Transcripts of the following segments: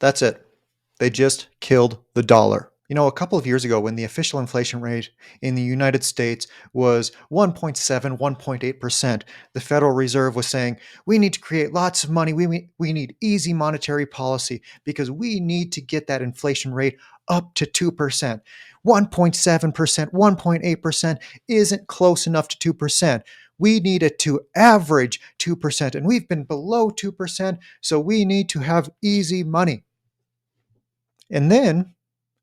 That's it. They just killed the dollar. You know, a couple of years ago, when the official inflation rate in the United States was 1.7, 1.8%, the Federal Reserve was saying, we need to create lots of money. We need easy monetary policy because we need to get that inflation rate up to 2%. 1.7%, 1.8% isn't close enough to 2%. We need it to average 2%, and we've been below 2%, so we need to have easy money. And then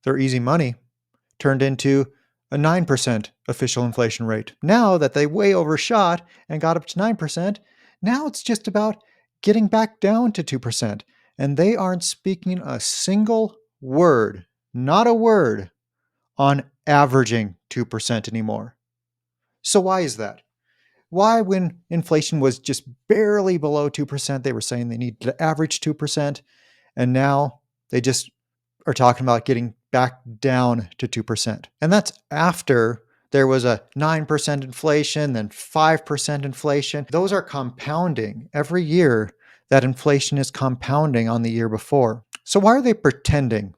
their easy money turned into a 9% official inflation rate. Now that they way overshot and got up to 9%, now it's just about getting back down to 2%. And they aren't speaking a single word, not a word, on averaging 2% anymore. So why is that? Why, when inflation was just barely below 2%, they were saying they need to average 2%, and now they just are talking about getting back down to 2%. And that's after there was a 9% inflation, then 5% inflation. Those are compounding every year. That inflation is compounding on the year before. So why are they pretending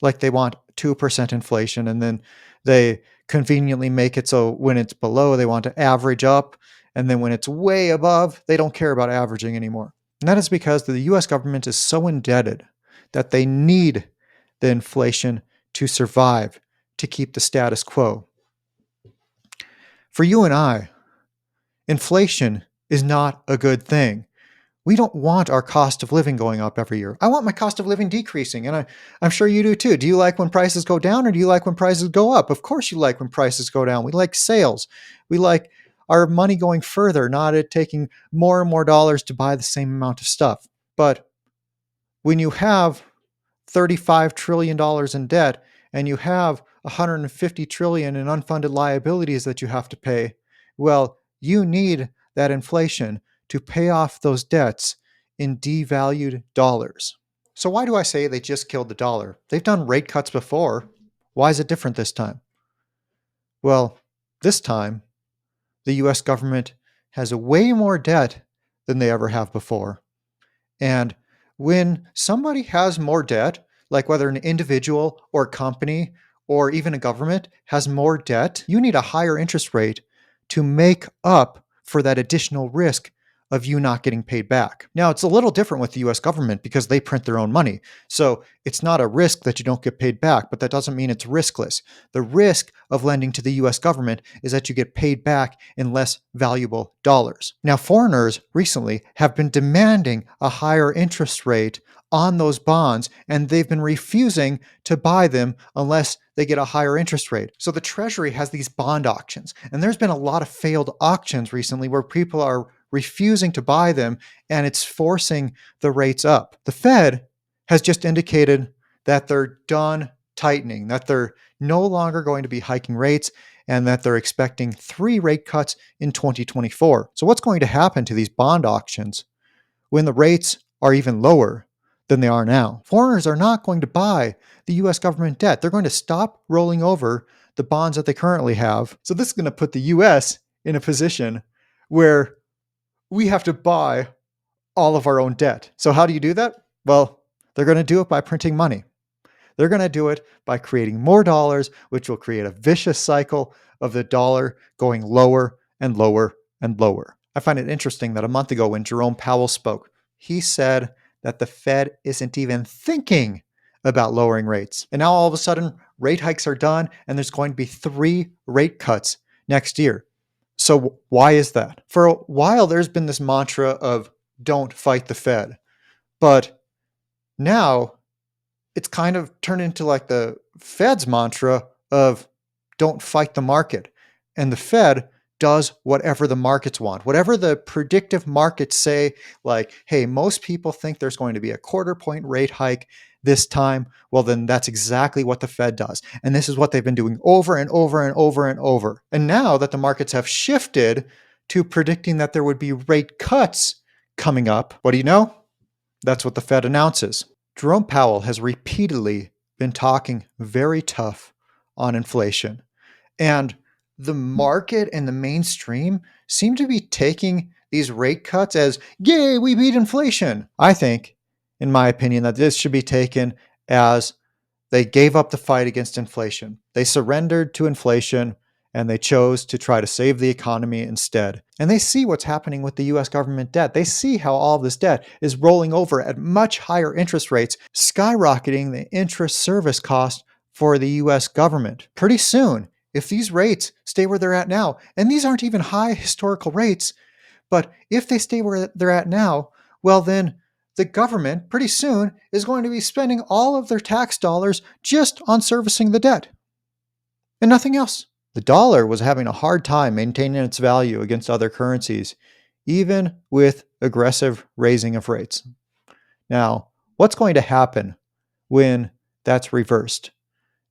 like they want 2% inflation, and then they conveniently make it so when it's below, they want to average up, and then when it's way above, they don't care about averaging anymore? And that is because the US government is so indebted that they need the inflation to survive, to keep the status quo. For you and I, inflation is not a good thing. We don't want our cost of living going up every year. I want my cost of living decreasing, and I'm sure you do too. Do you like when prices go down, or do you like when prices go up? Of course you like when prices go down. We like sales. We like our money going further, not it taking more and more dollars to buy the same amount of stuff. But when you have $35 trillion in debt and you have 150 trillion in unfunded liabilities that you have to pay, well, you need that inflation to pay off those debts in devalued dollars. So why do I say they just killed the dollar? They've done rate cuts before. Why is it different this time? Well, this time, the US government has way more debt than they ever have before. And when somebody has more debt, like whether an individual or a company or even a government has more debt, you need a higher interest rate to make up for that additional risk of you not getting paid back. Now, it's a little different with the US government because they print their own money. So it's not a risk that you don't get paid back, but that doesn't mean it's riskless. The risk of lending to the US government is that you get paid back in less valuable dollars. Now, foreigners recently have been demanding a higher interest rate on those bonds, and they've been refusing to buy them unless they get a higher interest rate. So the Treasury has these bond auctions, and there's been a lot of failed auctions recently where people are refusing to buy them, and it's forcing the rates up. The Fed has just indicated that they're done tightening, that they're no longer going to be hiking rates, and that they're expecting 3 rate cuts in 2024. So what's going to happen to these bond auctions when the rates are even lower than they are now? Foreigners are not going to buy the US government debt. They're going to stop rolling over the bonds that they currently have. So this is going to put the US in a position where we have to buy all of our own debt. So how do you do that? Well, they're going to do it by printing money. They're going to do it by creating more dollars, which will create a vicious cycle of the dollar going lower and lower and lower. I find it interesting that a month ago when Jerome Powell spoke, he said that the Fed isn't even thinking about lowering rates. And now all of a sudden, rate hikes are done, and there's going to be 3 rate cuts next year. So why is that? For a while, there's been this mantra of don't fight the Fed. But now it's kind of turned into like the Fed's mantra of don't fight the market. And the Fed does whatever the markets want, whatever the predictive markets say, like, hey, most people think there's going to be a 1/4 point rate hike this time. Well, then that's exactly what the Fed does. And this is what they've been doing over and over and over and over. And now that the markets have shifted to predicting that there would be rate cuts coming up, what do you know? That's what the Fed announces. Jerome Powell has repeatedly been talking very tough on inflation. And the market and the mainstream seem to be taking these rate cuts as, yay, we beat inflation. I think in my opinion, that this should be taken as they gave up the fight against inflation. They surrendered to inflation and they chose to try to save the economy instead. And they see what's happening with the US government debt. They see how all of this debt is rolling over at much higher interest rates, skyrocketing the interest service cost for the US government. Pretty soon, if these rates stay where they're at now, and these aren't even high historical rates, but if they stay where they're at now, well, then the government pretty soon is going to be spending all of their tax dollars just on servicing the debt and nothing else. The dollar was having a hard time maintaining its value against other currencies, even with aggressive raising of rates. Now, what's going to happen when that's reversed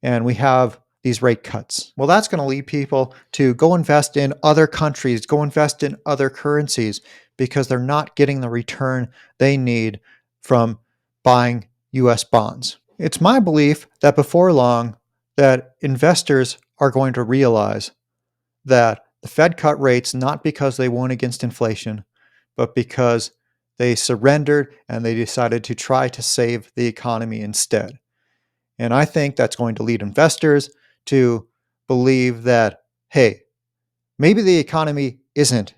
and we have these rate cuts? Well, that's going to lead people to go invest in other countries, go invest in other currencies because they're not getting the return they need from buying US bonds. It's my belief that before long that investors are going to realize that the Fed cut rates not because they won against inflation, but because they surrendered and they decided to try to save the economy instead. And I think that's going to lead investors to believe that, hey, maybe the economy isn't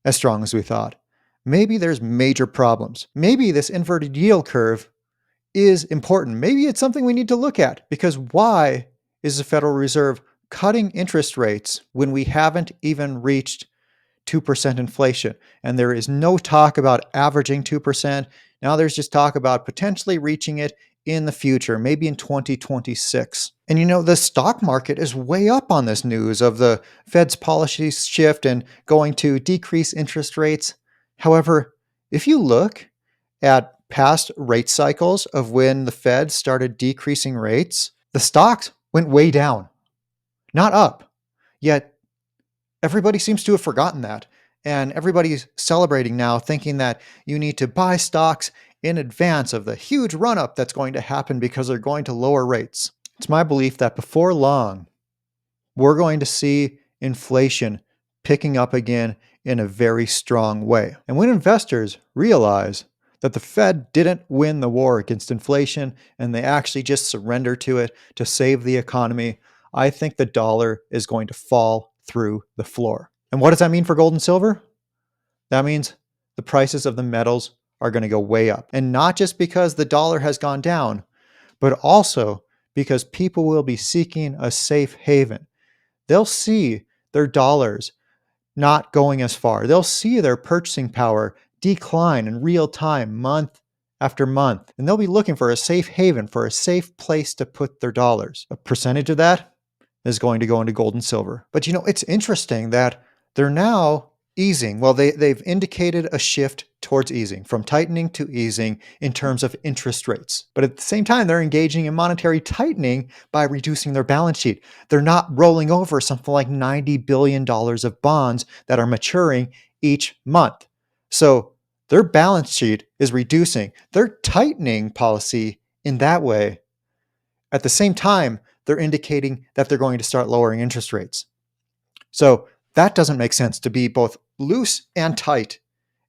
as strong as we thought. Maybe there's major problems. Maybe this inverted yield curve is important. Maybe it's something we need to look at because why is the Federal Reserve cutting interest rates when we haven't even reached 2% inflation? And there is no talk about averaging 2%. Now there's just talk about potentially reaching it in the future, maybe in 2026. And the stock market is way up on this news of the Fed's policy shift and going to decrease interest rates. However, if you look at past rate cycles of when the Fed started decreasing rates, the stocks went way down, not up. Yet everybody seems to have forgotten that. And everybody's celebrating now, thinking that you need to buy stocks in advance of the huge run up that's going to happen because they're going to lower rates. It's my belief that before long, we're going to see inflation picking up again in a very strong way. And when investors realize that the Fed didn't win the war against inflation and they actually just surrender to it to save the economy, I think the dollar is going to fall through the floor. And what does that mean for gold and silver? That means the prices of the metals are going to go way up. And not just because the dollar has gone down, but also because people will be seeking a safe haven. They'll see their dollars not going as far. They'll see their purchasing power decline in real time, month after month. And they'll be looking for a safe haven, for a safe place to put their dollars. A percentage of that is going to go into gold and silver. But it's interesting that they're now easing. Well, they've indicated a shift towards easing, from tightening to easing in terms of interest rates. But at the same time, they're engaging in monetary tightening by reducing their balance sheet. They're not rolling over something like $90 billion of bonds that are maturing each month. So their balance sheet is reducing. They're tightening policy in that way. At the same time, they're indicating that they're going to start lowering interest rates. So that doesn't make sense, to be both loose and tight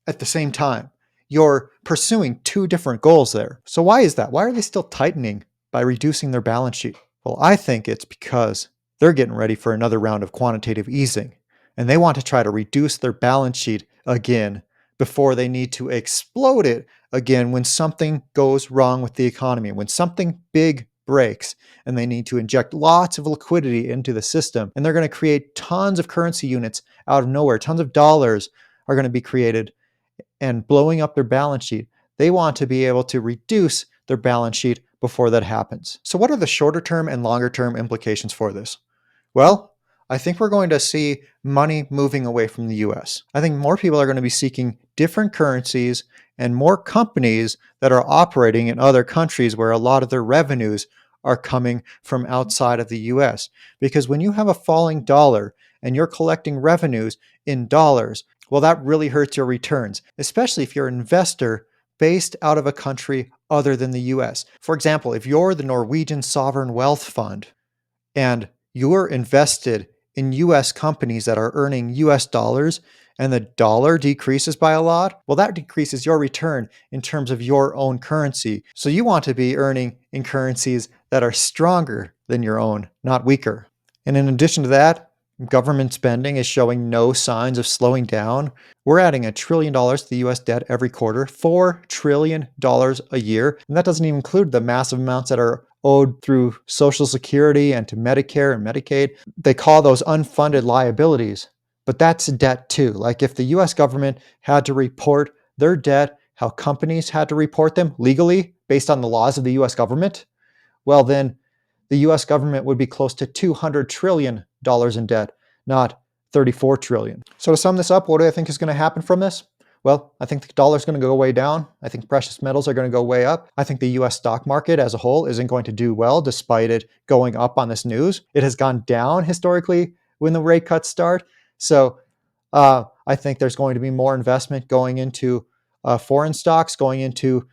at the same time. You're pursuing two different goals there. So why is that? Why are they still tightening by reducing their balance sheet? Well, I think it's because they're getting ready for another round of quantitative easing, and they want to try to reduce their balance sheet again before they need to explode it again when something goes wrong with the economy, when something big breaks and they need to inject lots of liquidity into the system. And they're going to create tons of currency units out of nowhere. Tons of dollars are going to be created and blowing up their balance sheet. They want to be able to reduce their balance sheet before that happens. So what are the shorter term and longer term implications for this? Well, I think we're going to see money moving away from the US. I think more people are going to be seeking different currencies and more companies that are operating in other countries where a lot of their revenues are coming from outside of the US. Because when you have a falling dollar and you're collecting revenues in dollars, well, that really hurts your returns, especially if you're an investor based out of a country other than the US. For example, if you're the Norwegian Sovereign Wealth Fund and you're invested in US companies that are earning US dollars and the dollar decreases by a lot, well, that decreases your return in terms of your own currency. So you want to be earning in currencies that are stronger than your own, not weaker. And in addition to that, government spending is showing no signs of slowing down. We're adding $1 trillion to the US debt every quarter, $4 trillion a year. And that doesn't even include the massive amounts that are owed through Social Security and to Medicare and Medicaid. They call those unfunded liabilities, but that's debt too. Like if the US government had to report their debt, how companies had to report them legally based on the laws of the US government, well, then the US government would be close to $200 trillion in debt, not 34 trillion. So to sum this up, what do I think is going to happen from this? Well, I think the dollar is going to go way down. I think precious metals are going to go way up. I think the US stock market as a whole isn't going to do well despite it going up on this news. It has gone down historically when the rate cuts start. So I think there's going to be more investment going into foreign stocks, going into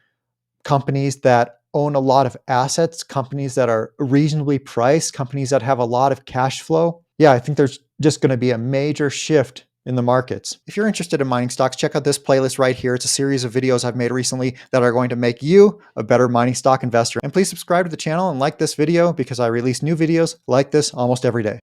companies that own a lot of assets, companies that are reasonably priced, companies that have a lot of cash flow. Yeah, I think there's just going to be a major shift in the markets. If you're interested in mining stocks, check out this playlist right here. It's a series of videos I've made recently that are going to make you a better mining stock investor. And please subscribe to the channel and like this video because I release new videos like this almost every day.